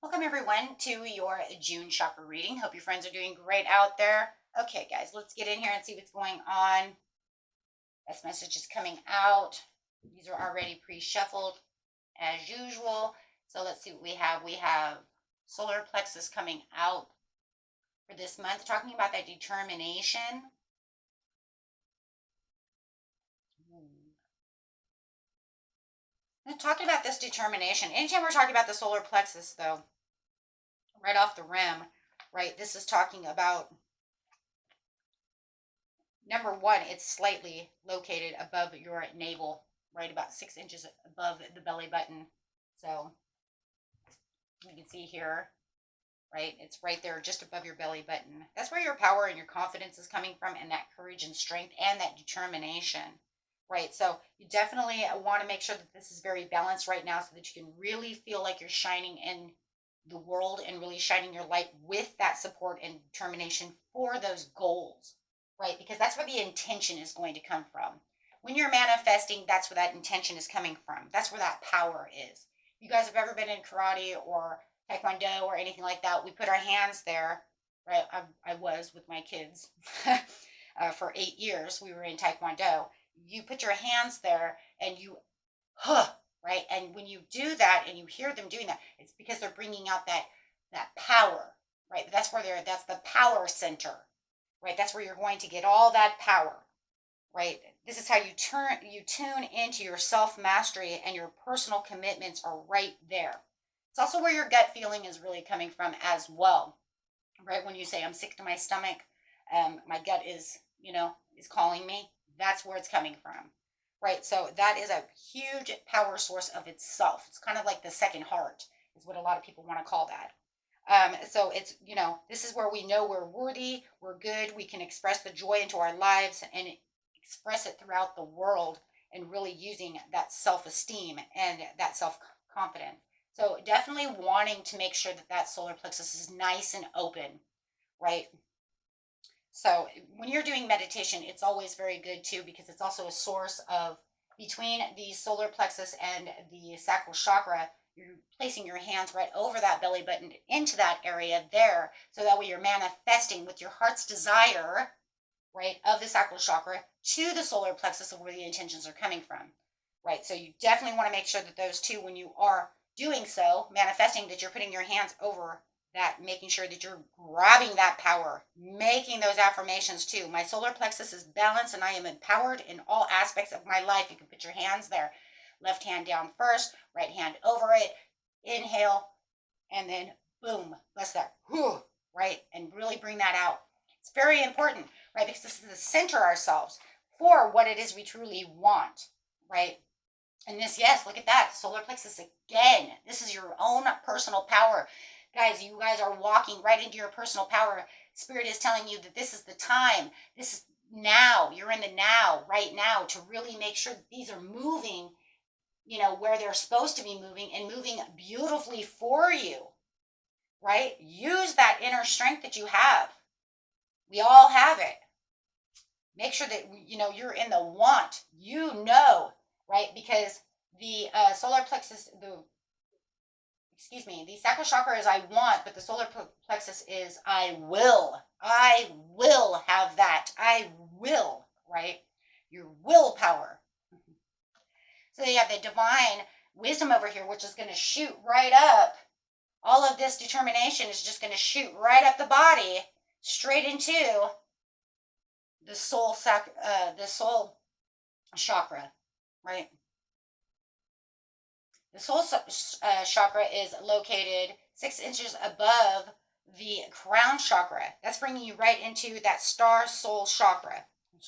Welcome everyone to your June chakra reading. Hope your friends are doing great out there. Okay, guys, let's get in here and see what's going on. This message is coming out. These are already pre-shuffled as usual. So let's see what we have. We have solar plexus coming out for this month, talking about that determination. And talking about this determination. Anytime we're talking about the solar plexus, though, right off the rim, right, this is talking about number one, it's slightly located above your navel, right about 6 inches above the belly button. So you can see here, right? It's right there just above your belly button. That's where your power and your confidence is coming from, and that courage and strength and that determination, right? So you definitely want to make sure that this is very balanced right now so that you can really feel like you're shining in the world and really shining your light with that support and determination for those goals, right? Because that's where the intention is going to come from. When you're manifesting, that's where that intention is coming from. That's where that power is. If you guys have ever been in karate or taekwondo or anything like that, we put our hands there, right? I was with my kids for 8 years. We were in taekwondo. You put your hands there and you, huh, right? And when you do that and you hear them doing that, it's because they're bringing out that power, right? That's the power center, right? That's where you're going to get all that power, right? This is how you tune into your self mastery, and your personal commitments are right there. It's also where your gut feeling is really coming from as well, right? When you say I'm sick to my stomach, my gut is calling me. That's where it's coming from, right? So that is a huge power source of itself. It's kind of like the second heart, is what a lot of people want to call that. So it's, this is where we know we're worthy, we're good, we can express the joy into our lives and express it throughout the world, and really using that self esteem and that self confidence. So definitely wanting to make sure that that solar plexus is nice and open, right? So when you're doing meditation, it's always very good too, because it's also a source of, between the solar plexus and the sacral chakra, you're placing your hands right over that belly button into that area there. So that way you're manifesting with your heart's desire, right, of the sacral chakra to the solar plexus of where the intentions are coming from, right? So you definitely want to make sure that those two, when you are doing so, manifesting, that you're putting your hands over that, making sure that you're grabbing that power, making those affirmations too. My solar plexus is balanced and I am empowered in all aspects of my life. You can put your hands there. Left hand down first, right hand over it. Inhale, and then boom, bless that, right? And really bring that out. It's very important, right? Because this is to center ourselves for what it is we truly want, right? And this, yes, look at that. Solar plexus again. This is your own personal power. Guys, you guys are walking right into your personal power. Spirit is telling you that this is the time. This is now. You're in the now, right now, to really make sure that these are moving, where they're supposed to be moving, and moving beautifully for you, right? Use that inner strength that you have. We all have it. Make sure that, you're in the want, right? Because the solar plexus, the sacral chakra is I want, but the solar plexus is I will. I will have that. I will, right? Your willpower. So you have the divine wisdom over here, which is going to shoot right up. All of this determination is just going to shoot right up the body, straight into the the soul chakra, right? The soul chakra is located 6 inches above the crown chakra. That's bringing you right into that star soul chakra,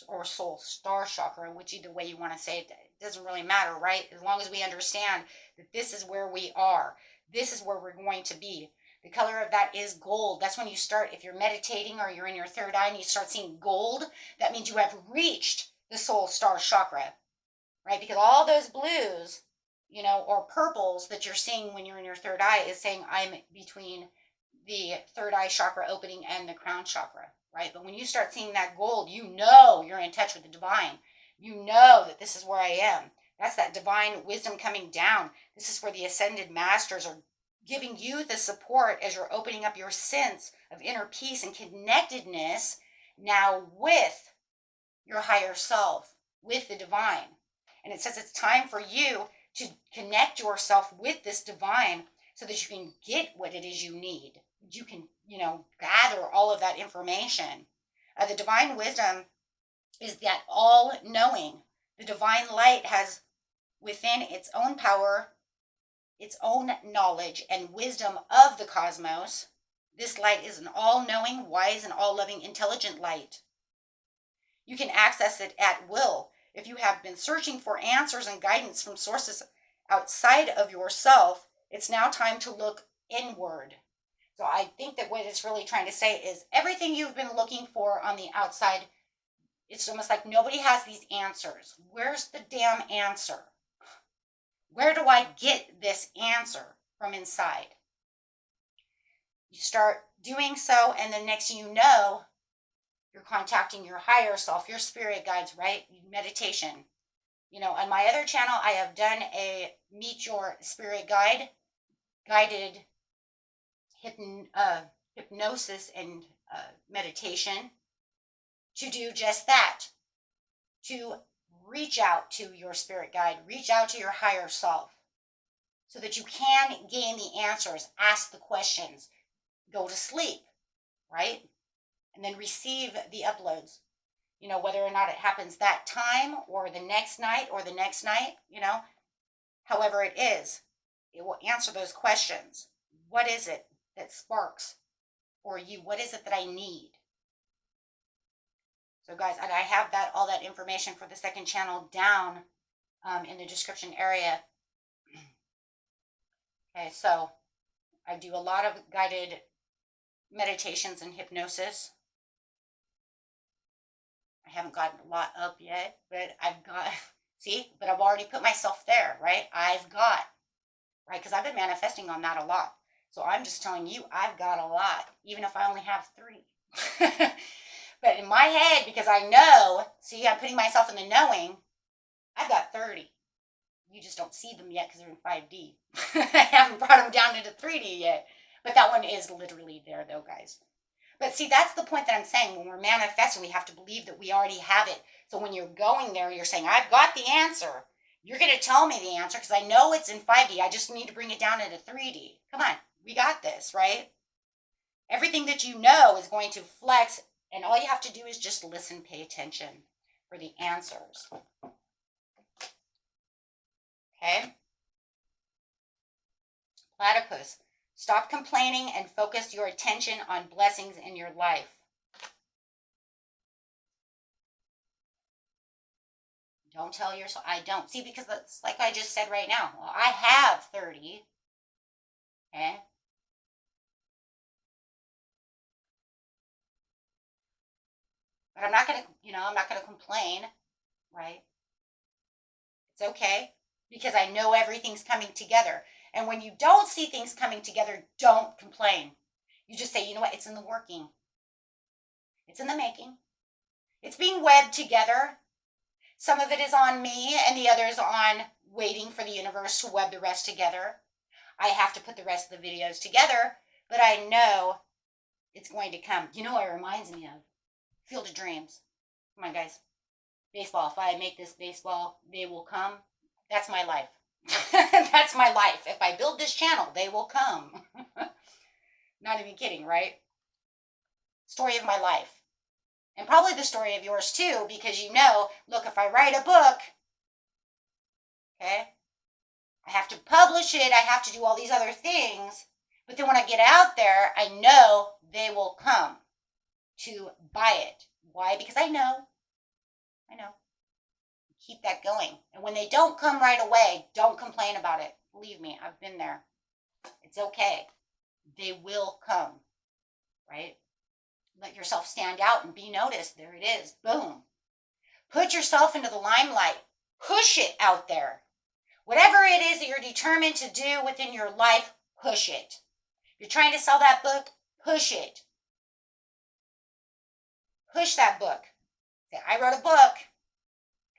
or soul star chakra, which either way you want to say it, it doesn't really matter, right? As long as we understand that this is where we are, this is where we're going to be. The color of that is gold. That's when you start, if you're meditating or you're in your third eye and you start seeing gold, that means you have reached the soul star chakra, right? Because all those blues, or purples that you're seeing when you're in your third eye is saying I'm between the third eye chakra opening and the crown chakra, right? But when you start seeing that gold, you're in touch with the divine. You know that this is where I am. That's that divine wisdom coming down. This is where the ascended masters are giving you the support as you're opening up your sense of inner peace and connectedness now with your higher self, with the divine. And it says it's time for you to connect yourself with this divine so that you can get what it is you need. You can, gather all of that information. The divine wisdom is that all knowing. The divine light has within its own power, its own knowledge and wisdom of the cosmos. This light is an all knowing, wise, and all loving, intelligent light. You can access it at will. If you have been searching for answers and guidance from sources outside of yourself, it's now time to look inward. So I think that what it's really trying to say is everything you've been looking for on the outside, it's almost like nobody has these answers. Where's the damn answer? Where do I get this answer from inside? You start doing so, and the next thing you know, you're contacting your higher self, your spirit guides, right? Meditation. On my other channel, I have done a Meet Your Spirit Guide, guided hypnosis and meditation to do just that, to reach out to your spirit guide, reach out to your higher self so that you can gain the answers, ask the questions, go to sleep, right? And then receive the uploads, whether or not it happens that time or the next night, however it is, it will answer those questions. What is it that sparks for you? What is it that I need? So guys, I have all that information for the second channel down in the description area. Okay, so I do a lot of guided meditations and hypnosis. I haven't gotten a lot up yet, but I've already put myself there, right? Right? Because I've been manifesting on that a lot. So I'm just telling you, I've got a lot, even if I only have 3. But in my head, because I know, I'm putting myself in the knowing, I've got 30. You just don't see them yet because they're in 5D. I haven't brought them down into 3D yet. But that one is literally there, though, guys. But that's the point that I'm saying. When we're manifesting, we have to believe that we already have it. So when you're going there, you're saying, I've got the answer. You're going to tell me the answer because I know it's in 5D. I just need to bring it down into 3D. Come on, we got this, right? Everything that you know is going to flex, and all you have to do is just listen, pay attention for the answers. Okay? Platypus. Stop complaining and focus your attention on blessings in your life. Don't tell yourself, I don't. See, because that's like I just said right now. Well, I have 30. Okay? But I'm not going to complain, right? It's okay because I know everything's coming together. And when you don't see things coming together, don't complain. You just say, you know what? It's in the working. It's in the making. It's being webbed together. Some of it is on me and the other is on waiting for the universe to web the rest together. I have to put the rest of the videos together, but I know it's going to come. You know what it reminds me of? Field of Dreams. Come on, guys. Baseball. If I make this baseball, they will come. That's my life. That's my life. If I build this channel, they will come. Not even kidding, right? Story of my life. And probably the story of yours too, because look, if I write a book, okay, I have to publish it, I have to do all these other things, but then when I get out there, I know they will come to buy it. Why? Because I know. Keep that going. And when they don't come right away, don't complain about it. Believe me, I've been there. It's okay. They will come, right? Let yourself stand out and be noticed. There it is. Boom. Put yourself into the limelight. Push it out there. Whatever it is that you're determined to do within your life, push it. If you're trying to sell that book, push it. Push that book. Say, I wrote a book.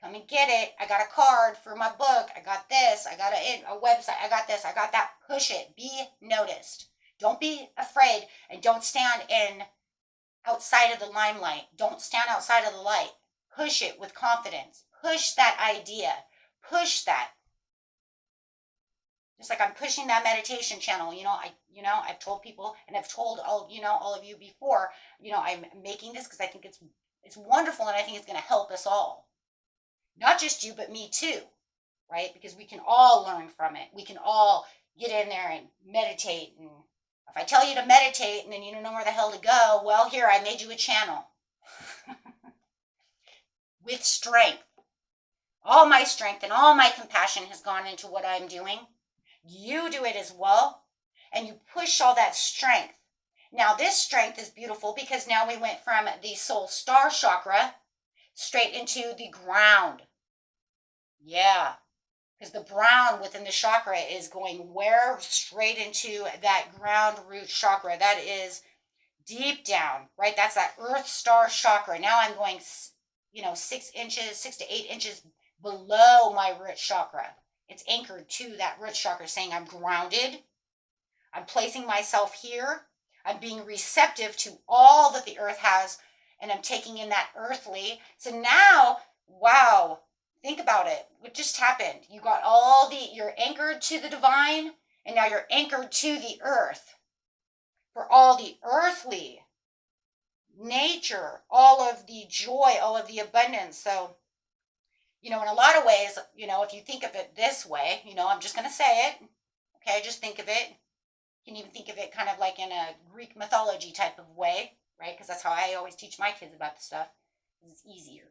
Come and get it. I got a card for my book. I got this. I got a website. I got this. I got that. Push it. Be noticed. Don't be afraid, and don't stand in outside of the limelight. Don't stand outside of the light. Push it with confidence. Push that idea. Push that. Just like I'm pushing that meditation channel. I've told people, and I've told all of you before, I'm making this because I think it's wonderful, and I think it's going to help us all. Not just you, but me too, right? Because we can all learn from it. We can all get in there and meditate. And if I tell you to meditate and then you don't know where the hell to go, well, here, I made you a channel. With strength. All my strength and all my compassion has gone into what I'm doing. You do it as well. And you push all that strength. Now, this strength is beautiful because now we went from the soul star chakra straight into the ground. Yeah, because the brown within the chakra is going where? Straight into that ground root chakra. That is deep down, right? That's that earth star chakra. Now I'm going, 6 to 8 inches below my root chakra. It's anchored to that root chakra, saying I'm grounded. I'm placing myself here. I'm being receptive to all that the earth has, and I'm taking in that earthly. So now, wow, think about it. What just happened? You got you're anchored to the divine, and now you're anchored to the earth. For all the earthly nature, all of the joy, all of the abundance. So, in a lot of ways, if you think of it this way, I'm just going to say it. Okay, just think of it. You can even think of it kind of like in a Greek mythology type of way, right? Because that's how I always teach my kids about the stuff. It's easier.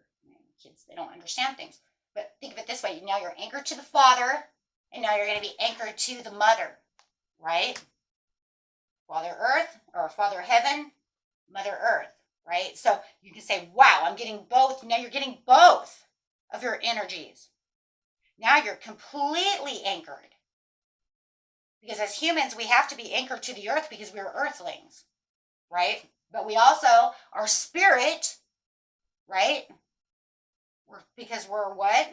Kids, they don't understand things. But think of it this way. Now you're anchored to the Father, and now you're going to be anchored to the Mother, right? Father Earth, or Father Heaven, Mother Earth, right? So you can say, wow, I'm getting both. Now you're getting both of your energies. Now you're completely anchored. Because as humans, we have to be anchored to the earth because we're earthlings, right? But we also are spirit, right? Because we're what?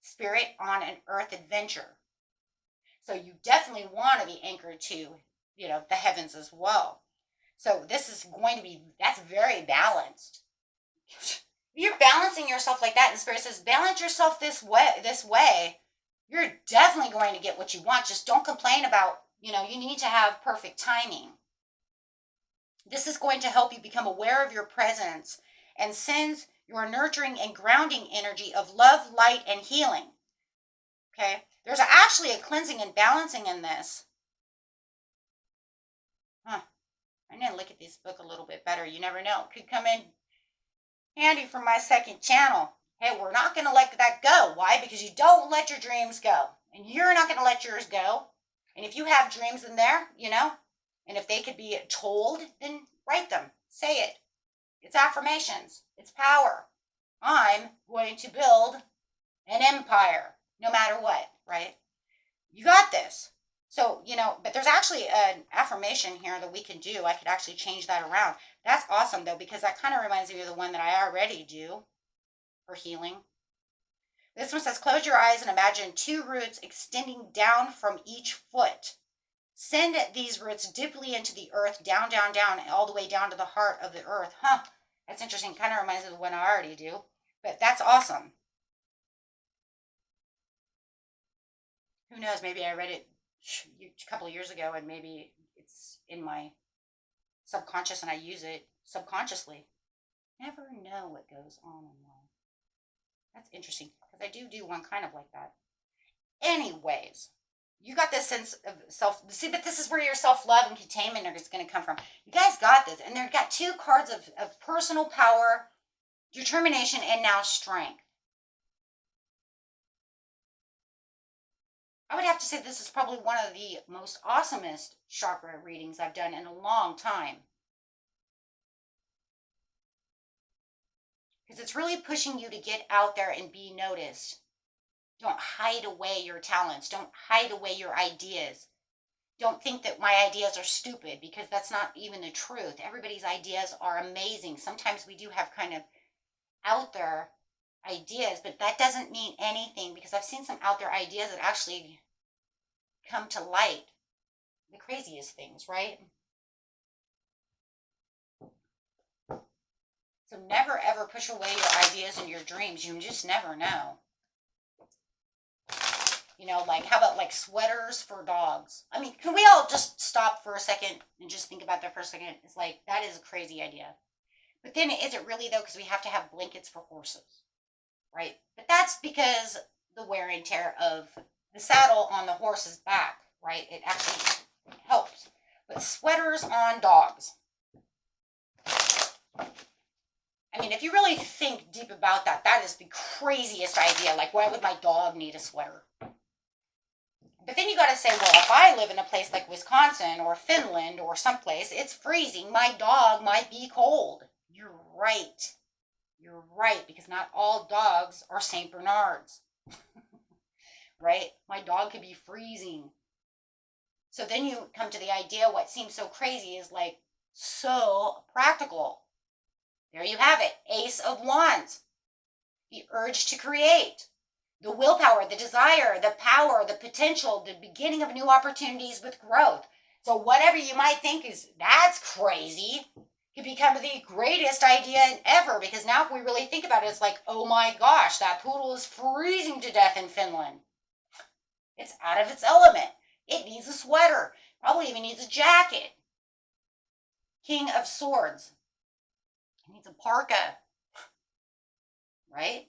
Spirit on an earth adventure. So you definitely want to be anchored to, the heavens as well. So this is going to be, that's very balanced. You're balancing yourself like that, and Spirit says, balance yourself this way. You're definitely going to get what you want. Just don't complain about, you need to have perfect timing. This is going to help you become aware of your presence and sends your nurturing and grounding energy of love, light, and healing. Okay? There's actually a cleansing and balancing in this. I need to look at this book a little bit better. You never know. It could come in handy for my second channel. Hey, we're not going to let that go. Why? Because you don't let your dreams go. And you're not going to let yours go. And if you have dreams in there, and if they could be told, then write them. Say it. It's affirmations. It's power. I'm going to build an empire, no matter what, right? You got this. So, but there's actually an affirmation here that we can do. I could actually change that around. That's awesome, though, because that kind of reminds me of the one that I already do. For healing. This one says, close your eyes and imagine 2 roots extending down from each foot. Send these roots deeply into the earth, down, down, down, all the way down to the heart of the earth. That's interesting. Kind of reminds me of the one I already do. But that's awesome. Who knows? Maybe I read it a couple of years ago, and maybe it's in my subconscious and I use it subconsciously. Never know what goes on in life. That's interesting, because I do one kind of like that. Anyways, you got this sense of self. See, but this is where your self-love and containment is going to come from. You guys got this. And they've got 2 cards of personal power, determination, and now strength. I would have to say this is probably one of the most awesomest chakra readings I've done in a long time. Because it's really pushing you to get out there and be noticed. Don't hide away your talents. Don't hide away your ideas. Don't think that my ideas are stupid, because that's not even the truth. Everybody's ideas are amazing. Sometimes we do have kind of out there ideas, but that doesn't mean anything, because I've seen some out there ideas that actually come to light. The craziest things, right? So never ever push away your ideas and your dreams. You just never know. You know, like, how about like sweaters for dogs? I mean, can we all just stop for a second and just think about that for a second? It's like, that is a crazy idea. But then is it really though? Because we have to have blankets for horses, right? But that's because the wear and tear of the saddle on the horse's back, right? It actually helps. But sweaters on dogs. I mean, if you really think deep about that, that is the craziest idea. Like, why would my dog need a sweater? But then you got to say, well, if I live in a place like Wisconsin or Finland or someplace, it's freezing. My dog might be cold. You're right. You're right, because not all dogs are St. Bernards. Right? My dog could be freezing. So then you come to the idea, what seems so crazy is like so practical. There you have it. Ace of Wands. The urge to create. The willpower, the desire, the power, the potential, the beginning of new opportunities with growth. So whatever you might think is, that's crazy, could become the greatest idea ever, because now if we really think about it, it's like, oh my gosh, that poodle is freezing to death in Finland. It's out of its element. It needs a sweater. Probably even needs a jacket. King of Swords. It needs a parka. Right?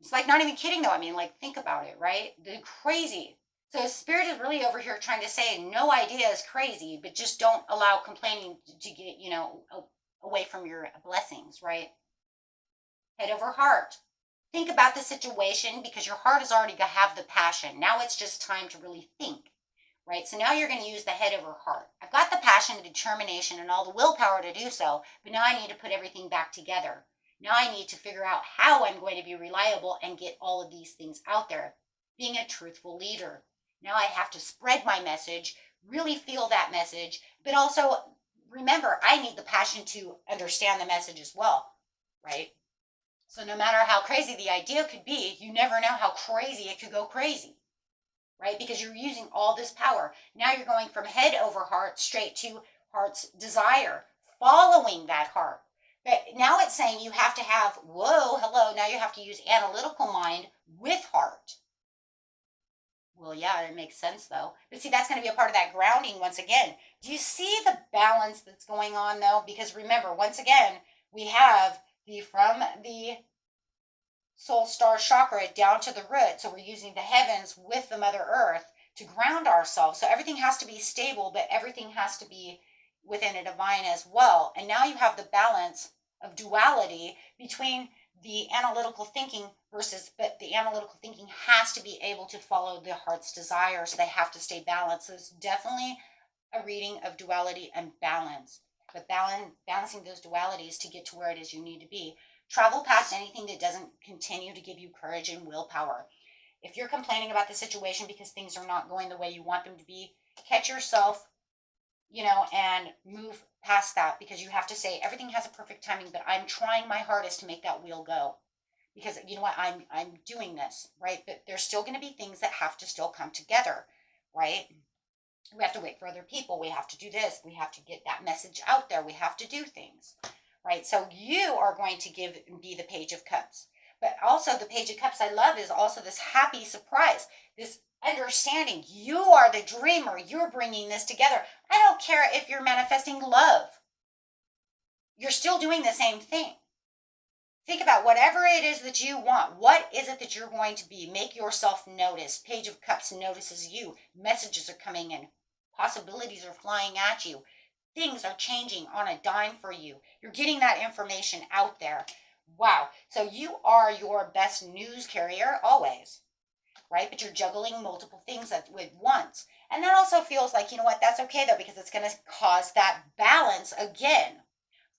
It's like, not even kidding though. I mean, like, think about it, right? The crazy. So Spirit is really over here trying to say no idea is crazy, but just don't allow complaining to get, you know, away from your blessings, right? Head over heart. Think about the situation, because your heart is already going to have the passion. Now it's just time to really think, right? So now you're going to use the head over heart. I've got the passion, the determination, and all the willpower to do so, but now I need to put everything back together. Now I need to figure out how I'm going to be reliable and get all of these things out there. Being a truthful leader. Now I have to spread my message, really feel that message, but also remember, I need the passion to understand the message as well, right? So no matter how crazy the idea could be, you never know how crazy it could go crazy, right? Because you're using all this power. Now you're going from head over heart straight to heart's desire, following that heart. But now it's saying you have to have, whoa, hello, now you have to use analytical mind with heart. Well, yeah, it makes sense though. But see, that's going to be a part of that grounding once again. Do you see the balance that's going on though? Because remember, once again, we have from the soul star chakra down to the root. So we're using the heavens with the Mother Earth to ground ourselves. So everything has to be stable, but everything has to be within a divine as well. And now you have the balance of duality between the analytical thinking versus, but the analytical thinking has to be able to follow the heart's desire. So they have to stay balanced. So it's definitely a reading of duality and balance, but balancing those dualities to get to where it is you need to be. Travel past anything that doesn't continue to give you courage and willpower. If you're complaining about the situation because things are not going the way you want them to be, catch yourself, you know, and move past that, because you have to say everything has a perfect timing, but I'm trying my hardest to make that wheel go, because you know what, I'm doing this, right? But there's still going to be things that have to still come together, right? We have to wait for other people. We have to do this. We have to get that message out there. We have to do things, right? So you are going to be the Page of Cups. But also the Page of Cups I love is also this happy surprise, this understanding. You are the dreamer. You're bringing this together. I don't care if you're manifesting love. You're still doing the same thing. Think about whatever it is that you want. What is it that you're going to be? Make yourself notice. Page of Cups notices you. Messages are coming in. Possibilities are flying at you. Things are changing on a dime for you. You're getting that information out there. Wow. So you are your best news carrier always, right? But you're juggling multiple things at once. And that also feels like, you know what, that's okay though, because it's going to cause that balance again.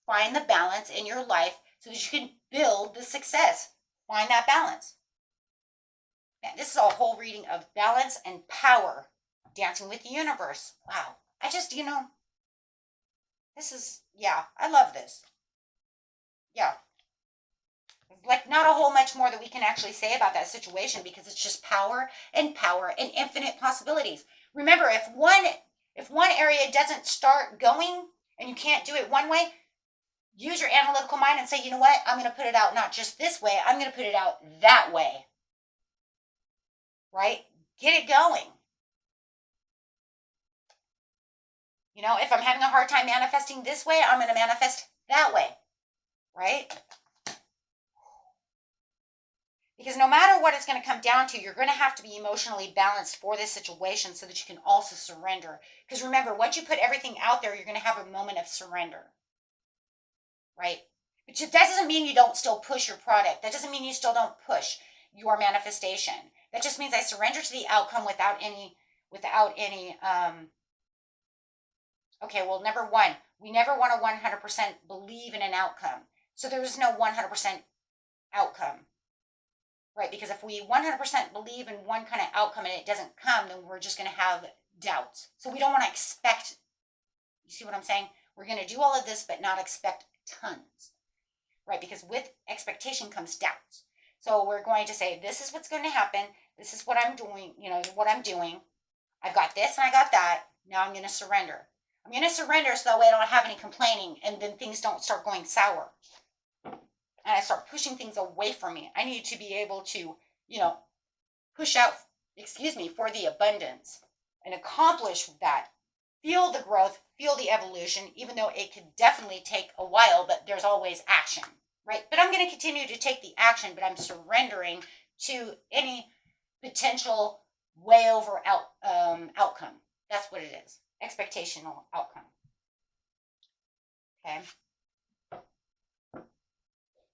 Find the balance in your life so that you can build the success. Find that balance. Now, this is a whole reading of balance and power. Dancing with the universe. Wow. I just, you know, this is, yeah, I love this. Yeah. Like not a whole much more that we can actually say about that situation, because it's just power and infinite possibilities. Remember, if one area doesn't start going and you can't do it one way, use your analytical mind and say, you know what, I'm going to put it out not just this way, I'm going to put it out that way. Right? Get it going. You know, if I'm having a hard time manifesting this way, I'm going to manifest that way. Right? Because no matter what it's going to come down to, you're going to have to be emotionally balanced for this situation so that you can also surrender. Because remember, once you put everything out there, you're going to have a moment of surrender. Right? But that doesn't mean you don't still push your product. That doesn't mean you still don't push your manifestation. That just means I surrender to the outcome without any, okay, well, number one, we never want to 100% believe in an outcome. So there is no 100% outcome. Right? Because if we 100% believe in one kind of outcome and it doesn't come, then we're just going to have doubts. So we don't want to expect, you see what I'm saying? We're going to do all of this, but not expect tons. Right? Because with expectation comes doubts. So we're going to say, this is what's going to happen. This is what I'm doing, you know, what I'm doing. I've got this and I got that. Now I'm going to surrender. I'm going to surrender so that way I don't have any complaining and then things don't start going sour. And I start pushing things away from me. I need to be able to, you know, push out, for the abundance and accomplish that. Feel the growth, feel the evolution, even though it could definitely take a while, but there's always action, right? But I'm going to continue to take the action, but I'm surrendering to any potential way over outcome. That's what it is. Expectational outcome. Okay.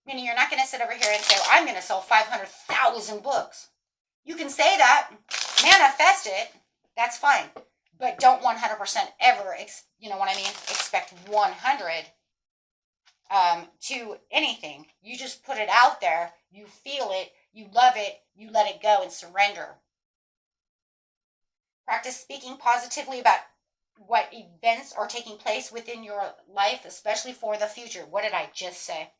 Meaning you're not going to sit over here and say, well, I'm going to sell 500,000 books. You can say that, manifest it, that's fine. But don't 100% ever, you know what I mean, expect 100 to anything. You just put it out there, you feel it, you love it, you let it go and surrender. Practice speaking positively about what events are taking place within your life, especially for the future. What did I just say?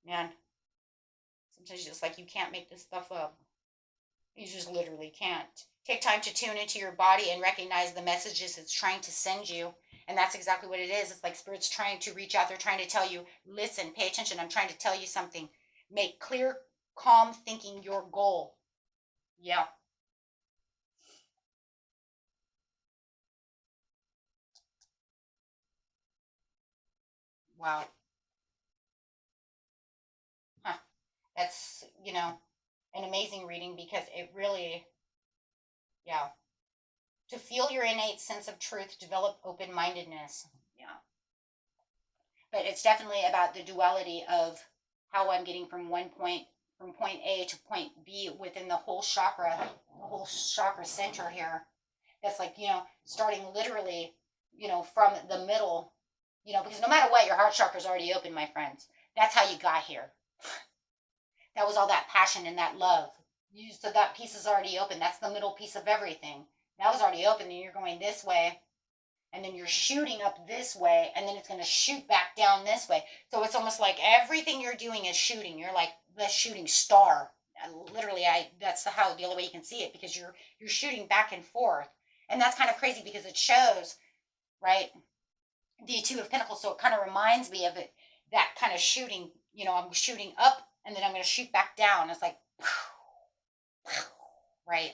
Man, sometimes you're just like, you can't make this stuff up. You just literally can't. Take time to tune into your body and recognize the messages it's trying to send you. And that's exactly what it is. It's like Spirit's trying to reach out. They're trying to tell you, listen, pay attention. I'm trying to tell you something. Make clear, calm thinking your goal. Yeah. Wow. Huh. That's, you know, an amazing reading because it really, yeah. To feel your innate sense of truth, develop open-mindedness. Yeah. But it's definitely about the duality of how I'm getting from point A to point B within the whole chakra center here. That's like, you know, starting literally, you know, from the middle, you know, because no matter what, your heart chakra is already open, my friends. That's how you got here. That was all that passion and that love. So that piece is already open. That's the middle piece of everything. That was already open, and you're going this way, and then you're shooting up this way, and then it's going to shoot back down this way. So it's almost like everything you're doing is shooting. You're like the shooting star. Literally, that's the only way you can see it, because you're shooting back and forth. And that's kind of crazy because it shows, right, the Two of Pentacles. So it kind of reminds me of it, that kind of shooting. You know, I'm shooting up, and then I'm going to shoot back down. It's like, right?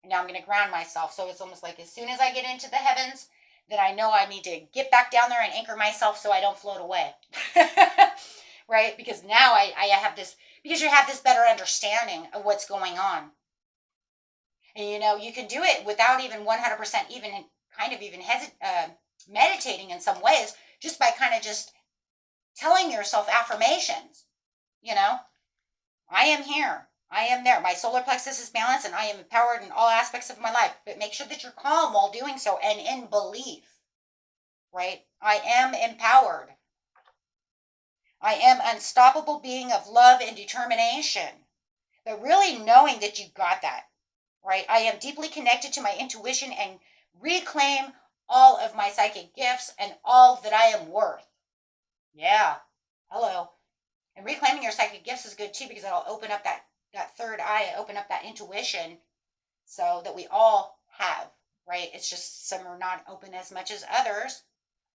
And now I'm going to ground myself. So it's almost like as soon as I get into the heavens, then I know I need to get back down there and anchor myself so I don't float away. Right? Because now I have this, because you have this better understanding of what's going on. And you know, you can do it without even 100% even meditating in some ways, just by kind of just telling yourself affirmations. You know, I am here. I am there. My solar plexus is balanced and I am empowered in all aspects of my life. But make sure that you're calm while doing so and in belief, right? I am empowered. I am unstoppable being of love and determination. But really knowing that you got that, right? I am deeply connected to my intuition and reclaim all of my psychic gifts and all that I am worth. Yeah. Hello. And reclaiming your psychic gifts is good too, because it'll open up that third eye, open up that intuition, so that we all have, right? It's just some are not open as much as others.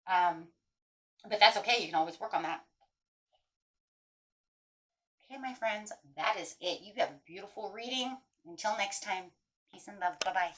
But that's okay. You can always work on that. Okay, my friends, that is it. You have a beautiful reading. Until next time, peace and love. Bye-bye.